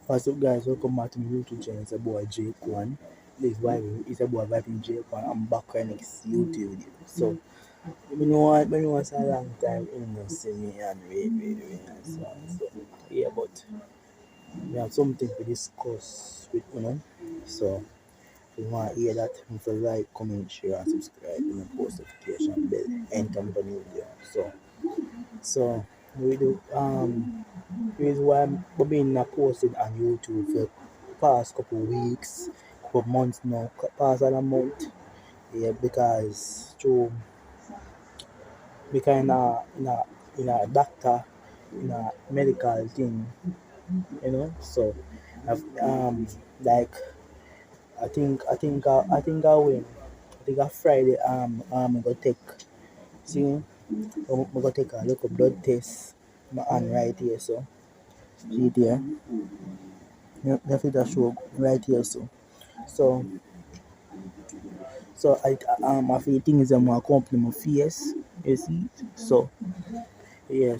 What's up, guys? Welcome back to my YouTube channel. It's a boy Jake1. This is why it's a boy vibing Jake1. I'm back on next YouTube video. So, when you want a long time, you know, see me and wait, and so on. So, yeah, but we have something to discuss with So, if you want to hear that, you can like, comment, share, and subscribe, and post notification bell, enter the new video. So, we do reason why I'm being not posted on YouTube for past couple weeks, couple months now, past a month. Yeah, because through because in a doctor in a medical thing, So I've like I win. I think a Friday I go take see I go take a look of blood test my hand right here so see there. That's it that show right here so I feel things them will accompany my face. You see? So yeah,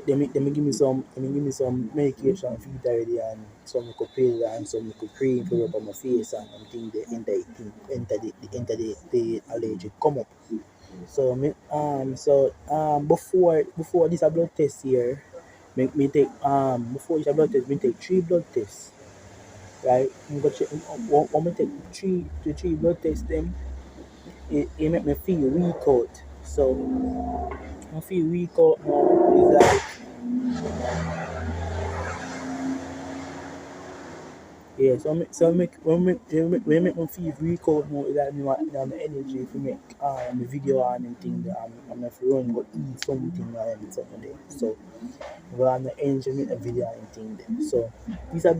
they may give me some medication for it already and some little pill and some little cream to rub on my face and think the allergy come up. Before this a blood test here, make me take before this a blood test, me take 3 blood tests. Right? I'm gonna check, when me take three blood tests them, it make me feel weak out. So I feel weak out now. It's like yeah, when make me feel weak out now, it's like me want the energy to make the video and thing that I'm not run go eat something and something there. So I have the energy to make the video and thing there. These are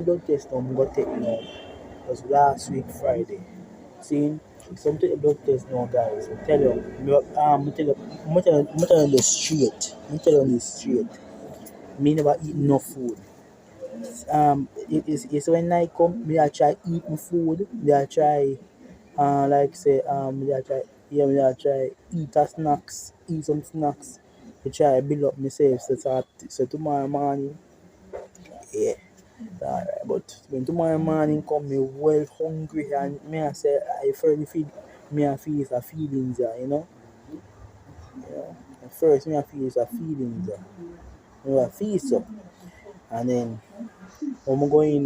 blood tests now I'm gonna take now. Was last week Friday. See, some take a blood test now, guys. I tell you, I'm tell you this straight. I'm tell you this straight. Me never eat enough food. It's when I come, me I try eat my food. Me I try, like say, me I try, yeah, me I try eat some snacks. Me try build up myself. So tomorrow morning, yeah. Alright, but when tomorrow morning come, me well hungry and me I say I first feel me I feel it's a feelings there. At first me I feel it's a feelings there. I feel so, and then when I'm going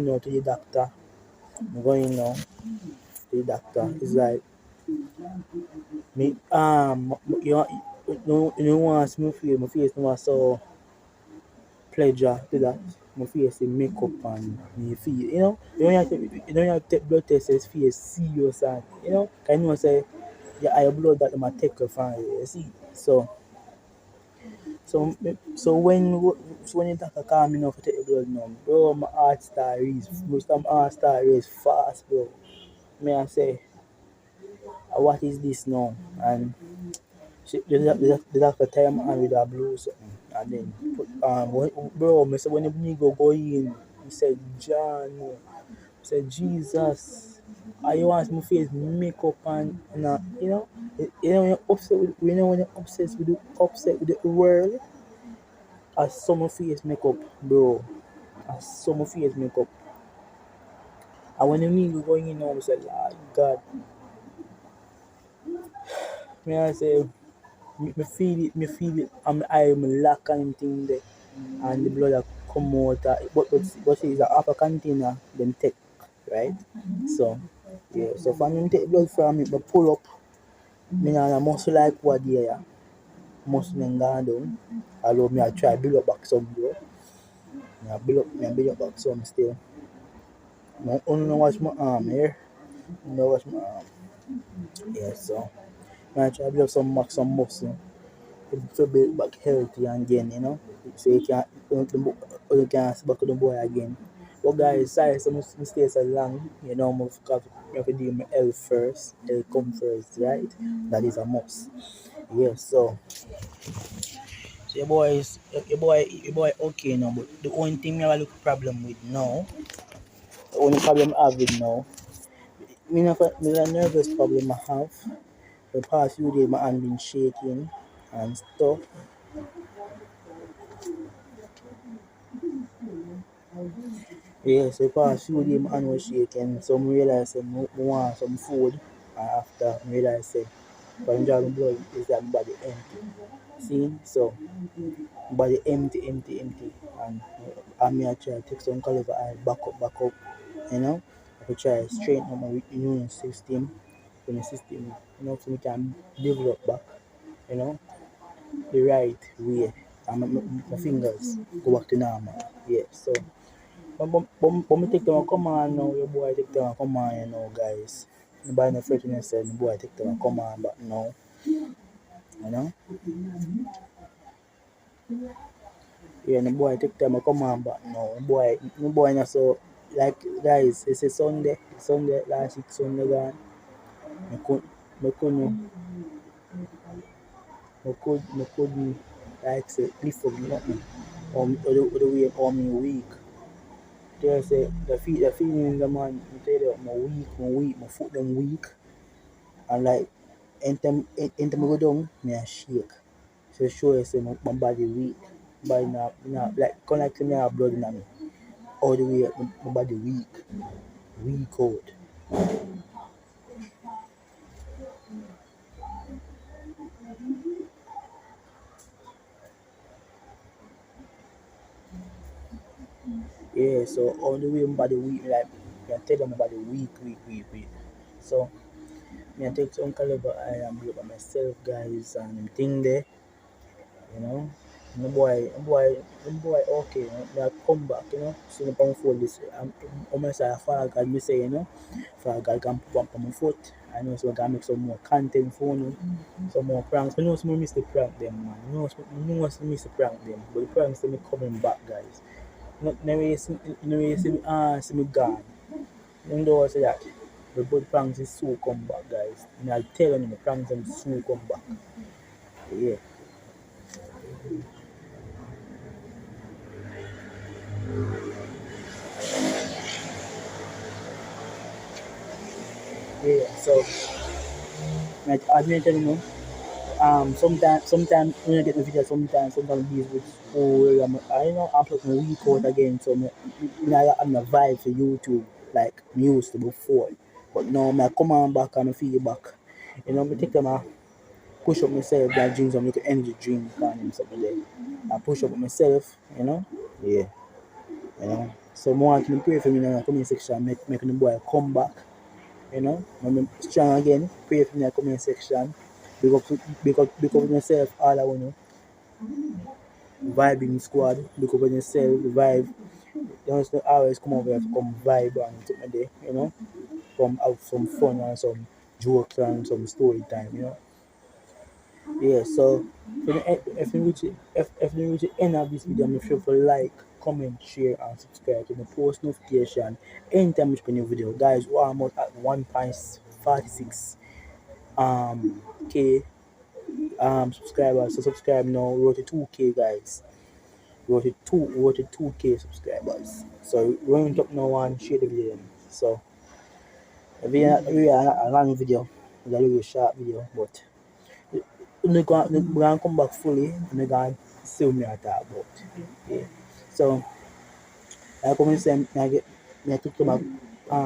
now to the doctor. I'm going now to the doctor. It's like me once my face no so pleasure to that. My face the makeup and me feel you don't have to take blood test as face serious and can you know say your eye blood that them a take off and you see. So when the doctor call me now for take the blood now, bro, my heart start race. Most of my heart start race fast, bro. Me I say, what is this now? And the doctor tie my hand with a blue something, and then bro, me say when me go in, he said John, he said Jesus. I want my face makeup and when you're upset with when you're upset with the world, I saw my face makeup, bro. I saw my face makeup. And when the meal going in now, I said, Lord God, me I say, me feel it, and I'm lock and thing there, and the blood that come out, but see, it's a half a container, them take, right? So, yeah, so for me take blood from it, but pull up, me now muscle like what there, yeah. Muscle then gone down, although me I try build up back some, bro. Me I build up back some still. No, only know watch my arm here. No watch my arm. Yeah, so I try to build some muscle to build back healthy again. So you can back to the boy again. But guys, sorry, some mistakes are long. You have to do my health first. Health come first, right? That is a must. Yeah, so your boy okay now, but the only thing I have a little problem with now, the only problem I have with now, me a nervous problem I have. The past few days my hand been shaking and stuff. Yeah, so past few days my hand was shaking. So I realized say I want some food, and after I realized say when dragon blood is that my body empty. See? So my body empty, empty, empty. And I may I try to take some caliber oil back up, you know. I could try to straighten up my immune system, so my system, so we can develop back, you know, the right way. And my fingers go back to normal. Yeah, so but me take them a come on now, your boy take them a come on, guys. Nobody no fretting said the boy take them a come on but now, you know. Yeah, the boy take them a come on but now. The boy not so like guys, it's a Sunday last week Sunday gone. Me could me couldn't me couldn't like say lift up nothing. Or the way me weak. They say the feeling the man, I tell you, my foot them weak. And like anytime I go down, me I shake. So show you say my body weak. Body not like kind of like me have blood in me. All the way my body weak. Weak out. Yeah, so all the way my body weak, like I tell them my body weak. So me I take some caliber I am look at myself guys and thing there. You know. My boy, okay, me I come back, so the pound for this. I'm almost like a father God, me say, Father God can put up on my foot. I know so I can make some more content for you, some more pranks. I know some miss the prank them, man. I know some miss the prank them, but the pranks them coming back, guys. Never you see me, see me gone. You know what I say that. The good pranks is so come back, guys. And I'll tell you, the pranks them so come back. Yeah. Yeah, so like I admit you, sometimes when I get the video, sometimes he's with school. I I'm putting my week out again, so I'm a vibe for YouTube like me used to before. But now I come on back and I feel back. Me take them push up myself, like drink some little energy drink and something there. I push up myself, Yeah, So more want to pray for me in the comment section, making the boy come back. When I'm strong again, pray for me in the comment section. Big up yourself, all I want to vibing squad, big up yourself, vibe. You don't always come over here to come vibe and take my day, come have some fun and some jokes and some story time, Yeah, so if you reach the end of this video, make sure to like, comment, share, and subscribe to the post notification anytime we put a new video. Guys, we're almost at 1.46 k subscribers. So subscribe now. We're to 2k guys. We're to 2k subscribers. So run it up now and share the video. So if you a long video, it's a little short video, but we're gonna come back fully and we're gonna see what me I talk about. Yeah. So I come and say me I take to my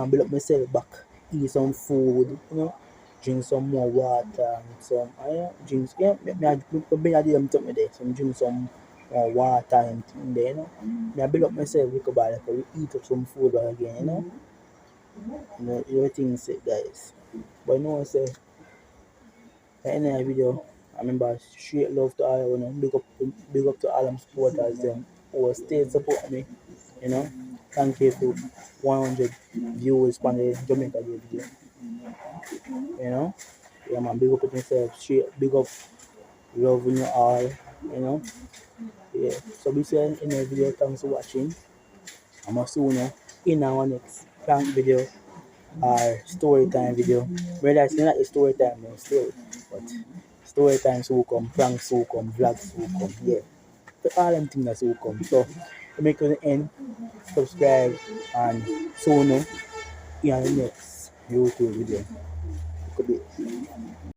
build up myself back, eat some food, drink some more water and some drinks. Yeah, me bring a them took me there. Some drink some more water and thing there, Me I build up myself with a body we eat up some food again, everything said guys. But say any video, I remember straight love to all big up to all them supporters them who stay support me, you know. Thank you for 100 viewers on the Jamaica Day video, you know. Yeah man, big up to myself, straight big up, loving you all, you know. Yeah. So be saying in the video, thanks for watching. I'm see you in our next prank video or story time video. Whether it's not a story time or story, but story times will come, pranks will come, vlogs will come, yeah. But all them things that will come. So to make it the end, subscribe and so in the next YouTube video. Could be